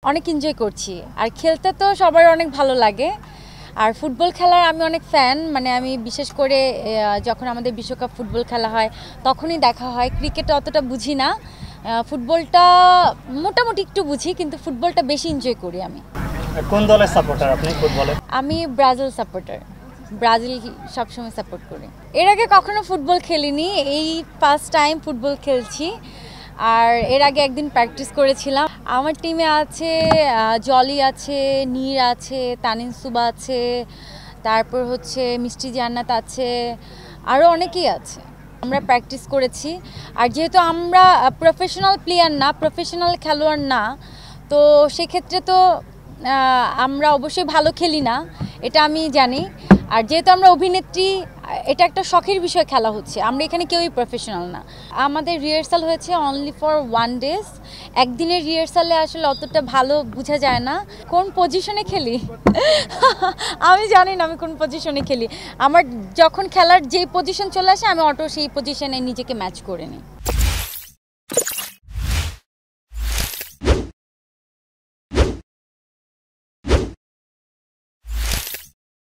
অনেক এনজয় করছি আর খেলতে তো সবার অনেক ভালো লাগে আর ফুটবল খেলার আমি অনেক ফ্যান মানে আমি বিশেষ করে যখন আমাদের বিশ্বকাপ ফুটবল খেলা হয় তখনই দেখা হয় ক্রিকেট অতটা বুঝি না ফুটবলটা মোটামুটি একটু বুঝি কিন্তু ফুটবলটা বেশি এনজয় করি আমি কোন দলের সাপোর্টার আপনি ফুটবলে আমি ব্রাজিল সাপোর্টার ব্রাজিল সবসময় সাপোর্ট করি এর আগে কখনো ফুটবল খেলিনি এই ফার্স্ট টাইম ফুটবল খেলছি আর এর আগে একদিন প্র্যাকটিস করেছিলাম আমার টিমে আছে জলি আছে নীর আছে তানিন সুবা আছে তারপর হচ্ছে মিষ্টি জান্নাত আছে আরও অনেকেই আছে আমরা প্র্যাকটিস করেছি আর যেহেতু আমরা প্রফেশনাল প্লেয়ার না প্রফেশনাল খেলোয়াড় না তো সেক্ষেত্রে তো আমরা অবশ্যই ভালো খেলি না এটা আমি জানি আর যেহেতু আমরা অভিনেত্রী এটা একটা শখের বিষয় খেলা হচ্ছে আমরা এখানে কেউই প্রফেশনাল না আমাদের রিহার্সাল হয়েছে অনলি ফর 1 ডে একদিনের রিহার্সালে আসলে অতটা ভালো বোঝা যায় না কোন পজিশনে খেলি আমি জানি না আমি কোন পজিশনে খেলি আমার যখন খেলার যে পজিশন চলে আসে আমি অটো সেই পজিশনে নিজেকে ম্যাচ করে নিই